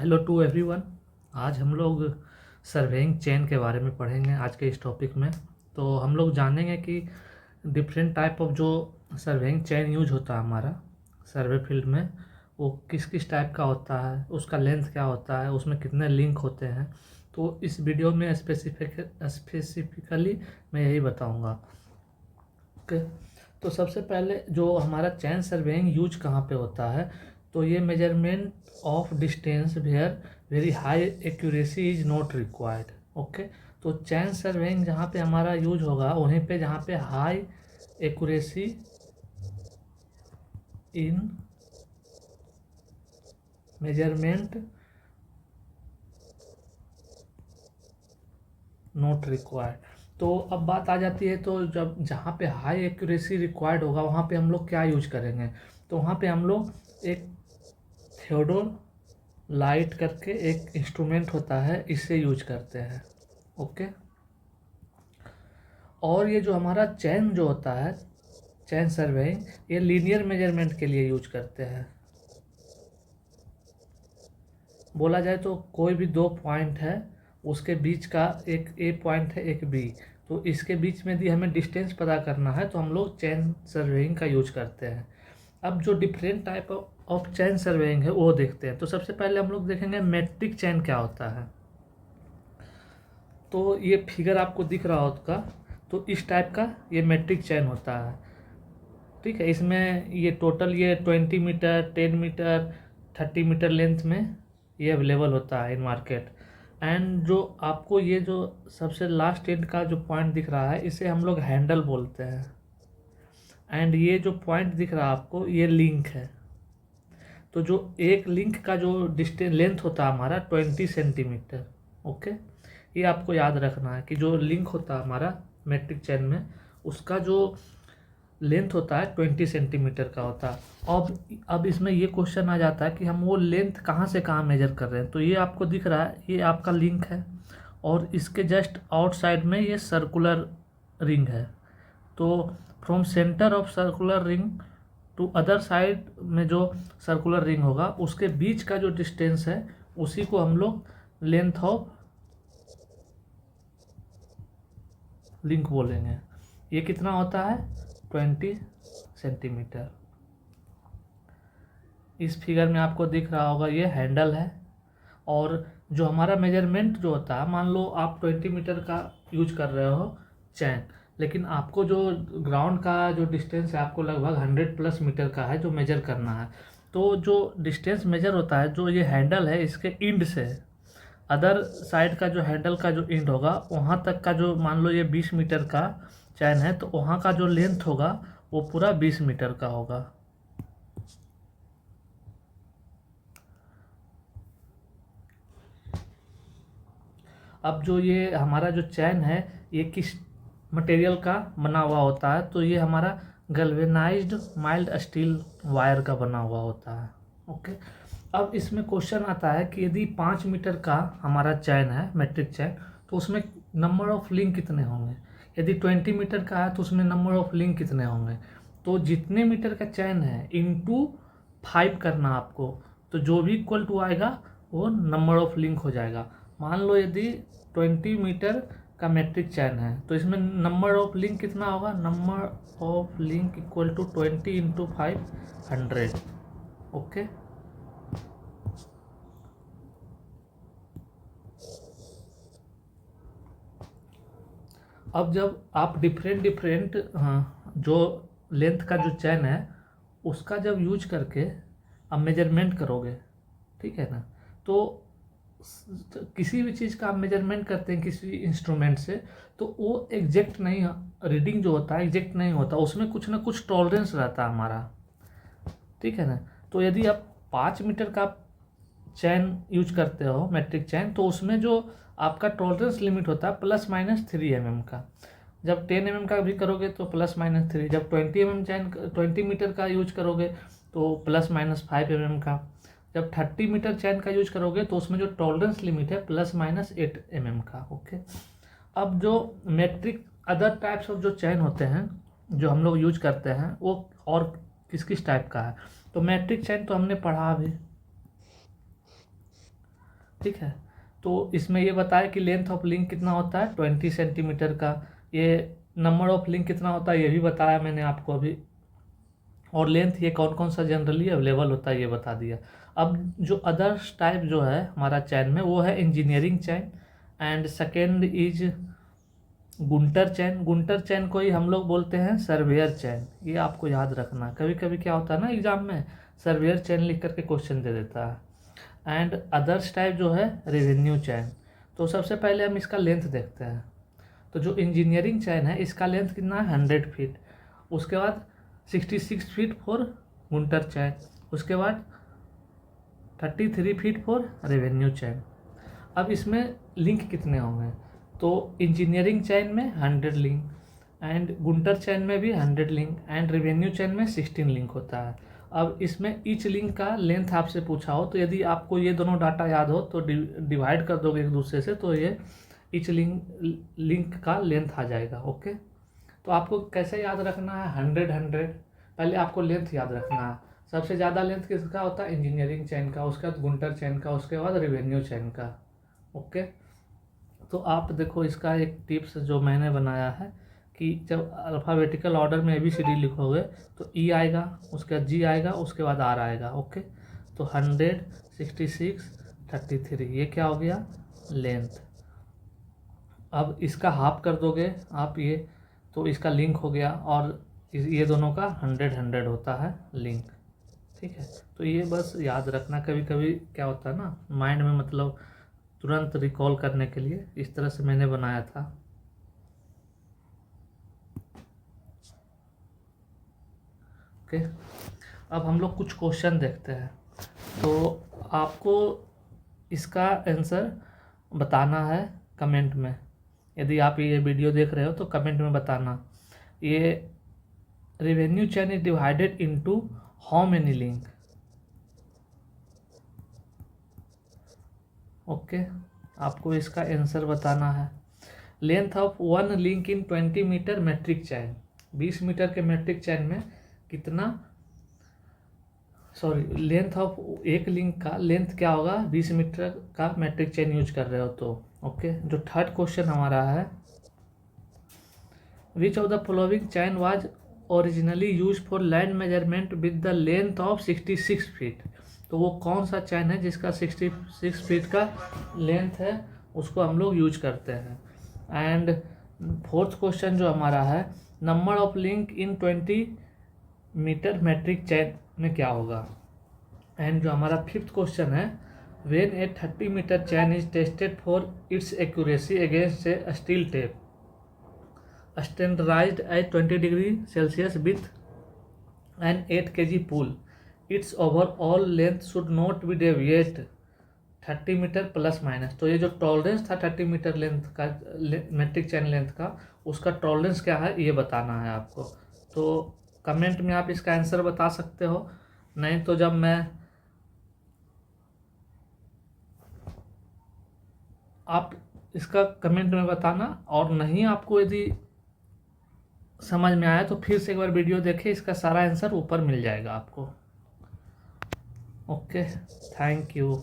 Hello to everyone. आज हम लोग सर्वेइंग चेन के बारे में पढ़ेंगे आज के इस टॉपिक में। तो हम लोग जानेंगे कि डिफरेंट टाइप ऑफ जो सर्वेइंग चेन यूज होता है हमारा सर्वे फील्ड में, वो किस किस टाइप का होता है, उसका लेंथ क्या होता है, उसमें कितने लिंक होते हैं। तो इस वीडियो में स्पेसिफिकली मैं यही बताऊंगा। ओके। तो सबसे पहले जो हमारा चैन सर्वेइंग यूज कहाँ पे होता है, तो ये measurement of distance where very high accuracy is not required. Okay. तो चैन सर्वेइंग जहाँ पे हमारा यूज होगा वहीं पे जहाँ पे high accuracy in measurement not required. तो अब बात आ जाती है, तो जब जहाँ पे हाई एक्यूरेसी रिक्वायर्ड होगा वहाँ पे हम लोग क्या यूज करेंगे, तो वहाँ पे हम लोग एक थियोडोर लाइट करके एक इंस्ट्रूमेंट होता है, इससे यूज करते हैं। ओके। और ये जो हमारा चैन जो होता है, चैन सर्वेइंग, ये लीनियर मेजरमेंट के लिए यूज करते हैं। बोला जाए तो कोई भी दो पॉइंट है, उसके बीच का एक ए पॉइंट है एक बी, तो इसके बीच में यदि हमें डिस्टेंस पता करना है तो हम लोग चैन सर्वेइंग का यूज करते हैं। अब जो different type of chain surveying है वो देखते हैं। तो सबसे पहले हम लोग देखेंगे मैट्रिक चैन क्या होता है। तो ये फिगर आपको दिख रहा होगा, तो इस टाइप का ये मैट्रिक चैन होता है। ठीक है। इसमें ये टोटल ये 20 मीटर, 10 मीटर, 30 मीटर लेंथ में ये अवेलेबल होता है इन मार्केट। एंड जो आपको ये जो सबसे लास्ट एंड का जो पॉइंट दिख रहा है, इसे हम लोग हैंडल बोलते हैं। एंड ये जो पॉइंट दिख रहा है आपको, ये लिंक है। तो जो एक लिंक का जो डिस्टेंस लेंथ होता है हमारा 20 सेंटीमीटर। ओके। ये आपको याद रखना है कि जो लिंक होता है हमारा मैट्रिक चैन में, उसका जो लेंथ होता है 20 सेंटीमीटर का होता है। अब इसमें ये क्वेश्चन आ जाता है कि हम वो लेंथ कहाँ से कहाँ मेजर कर रहे हैं। तो ये आपको दिख रहा है, ये आपका लिंक है और इसके जस्ट आउटसाइड में ये सर्कुलर रिंग है। तो from centre of circular ring to other side में जो सर्कुलर रिंग होगा, उसके बीच का जो डिस्टेंस है उसी को हम लोग लेंथ ऑफ लिंक बोलेंगे। ये कितना होता है 20 सेंटीमीटर। इस फिगर में आपको दिख रहा होगा ये हैंडल है। और जो हमारा मेजरमेंट जो होता है, मान लो आप 20 मीटर का यूज कर रहे हो चैन, लेकिन आपको जो ग्राउंड का जो डिस्टेंस है आपको लगभग 100+ मीटर का है जो मेजर करना है। तो जो डिस्टेंस मेजर होता है, जो ये हैंडल है इसके इंड से अदर साइड का जो हैंडल का जो इंड होगा वहाँ तक का, जो मान लो ये 20 मीटर का चैन है तो वहाँ का जो लेंथ होगा वो पूरा 20 मीटर का होगा। अब जो ये हमारा जो चैन है, ये किस मटेरियल का बना हुआ होता है, तो ये हमारा गैल्वेनाइज्ड माइल्ड स्टील वायर का बना हुआ होता है। ओके। अब इसमें क्वेश्चन आता है कि यदि 5 मीटर का हमारा चैन है मैट्रिक चैन, तो उसमें नंबर ऑफ लिंक कितने होंगे। यदि 20 मीटर का है तो उसमें नंबर ऑफ लिंक कितने होंगे। तो जितने मीटर का चैन है इंटू 5 करना आपको, तो जो भी इक्वल टू आएगा वो नंबर ऑफ लिंक हो जाएगा। मान लो यदि 20 मीटर का मैट्रिक चैन है तो इसमें नंबर ऑफ लिंक कितना होगा, number of link equal to 20 × 5 100। Okay. अब जब आप डिफरेंट डिफरेंट जो लेंथ का जो चैन है उसका जब यूज करके आप मेजरमेंट करोगे, ठीक है ना, तो किसी भी चीज़ का आप मेजरमेंट करते हैं किसी इंस्ट्रूमेंट से, तो वो एग्जैक्ट नहीं, रीडिंग जो होता है एग्जैक्ट नहीं होता, उसमें कुछ ना कुछ टॉलरेंस रहता है हमारा। ठीक है ना। तो यदि आप 5 मीटर का चैन यूज करते हो मैट्रिक चैन, तो उसमें जो आपका टॉलरेंस लिमिट होता है ±3 mm का। जब 10 mm का भी करोगे तो ±3, जब 20 mm चैन 20 मीटर का यूज करोगे तो ±5 mm का, जब 30 मीटर चैन का यूज करोगे तो उसमें जो टॉलरेंस लिमिट है ±8 mm का। ओके। अब जो मैट्रिक अदर टाइप्स ऑफ जो चैन होते हैं जो हम लोग यूज करते हैं, वो और किस किस टाइप का है। तो मैट्रिक चैन तो हमने पढ़ा अभी, ठीक है। तो इसमें ये बताया कि लेंथ ऑफ लिंक कितना होता है 20 सेंटीमीटर का, ये नंबर ऑफ लिंक कितना होता है ये भी बताया मैंने आपको अभी, और लेंथ ये कौन कौन सा जनरली अवेलेबल होता है ये बता दिया। अब जो अदर्स टाइप जो है हमारा चैन में वो है engineering chain, and second is Gunter chain. Gunter chain को ही हम लोग बोलते हैं सर्वेयर चैन, ये आपको याद रखना। कभी कभी क्या होता है ना एग्जाम में सर्वेयर चैन लिख करके क्वेश्चन दे देता है। एंड अदर्स टाइप जो है रेवेन्यू चैन। तो सबसे पहले हम इसका लेंथ देखते हैं। तो जो इंजीनियरिंग चैन है इसका लेंथ कितना है 100 फीट। उसके बाद 66 फीट फॉर गुंटर चैन। उसके बाद 33 फीट फॉर रेवेन्यू चैन। अब इसमें लिंक कितने होंगे, तो इंजीनियरिंग चैन में 100 लिंक, एंड गुंटर चैन में भी 100 लिंक, एंड रेवेन्यू चैन में 16 लिंक होता है। अब इसमें ईच लिंक का लेंथ आपसे पूछा हो तो यदि आपको ये दोनों डाटा याद हो तो डिवाइड कर दोगे एक दूसरे से, तो ये ईच लिंक का लेंथ आ जाएगा। ओके, तो आपको कैसे याद रखना है 100 पहले आपको लेंथ याद रखना है। सबसे ज़्यादा लेंथ किसका होता है इंजीनियरिंग चैन का, उसके बाद गुंटर चैन का, उसके बाद रेवेन्यू चैन का। ओके, तो आप देखो इसका एक टिप्स जो मैंने बनाया है कि जब अल्फ़ाबेटिकल ऑर्डर में ABCD लिखोगे तो E आएगा, उसके बाद G आएगा, उसके बाद R आएगा। ओके, तो 100, 66, 33 ये क्या हो गया लेंथ। अब इसका हाफ कर दोगे आप ये, तो इसका लिंक हो गया, और ये दोनों का 100 होता है लिंक। ठीक है, तो ये बस याद रखना। कभी कभी क्या होता है ना माइंड में मतलब तुरंत रिकॉल करने के लिए इस तरह से मैंने बनाया था। ओके, अब हम लोग कुछ क्वेश्चन देखते हैं। तो आपको इसका आंसर बताना है कमेंट में। यदि आप ये वीडियो देख रहे हो तो कमेंट में बताना। ये revenue chain is divided into how many link. Okay, आपको इसका आंसर बताना है। Length of one link in 20 metre metric chain. 20 metre के मेट्रिक चैन में कितना, सॉरी लेंथ ऑफ एक लिंक का लेंथ क्या होगा 20 मीटर का मेट्रिक चैन यूज कर रहे हो तो। ओके, जो थर्ड क्वेश्चन हमारा है, which of the following chain was originally use for land measurement with the length of 66 feet. तो वो कौन सा चैन है जिसका 66 फीट का लेंथ है, उसको हम लोग यूज करते हैं। एंड फोर्थ क्वेश्चन जो हमारा है, number of link in 20 metre metric chain में क्या होगा। एंड जो हमारा फिफ्थ क्वेश्चन है, when a 30 metre chain is tested for its accuracy against a steel tape standardized at 20 degree Celsius with an 8 kg pull, its overall length should not be deviate 30 metre plus minus. तो ये जो tolerance था 30 metre length का metric chain length का, उसका tolerance क्या है ये बताना है आपको। तो कमेंट में आप इसका आंसर बता सकते हो, नहीं तो जब मैं आप इसका कमेंट में बताना, और नहीं आपको यदि समझ में आया तो फिर से एक बार वीडियो देखें, इसका सारा आंसर ऊपर मिल जाएगा आपको। Okay, thank you.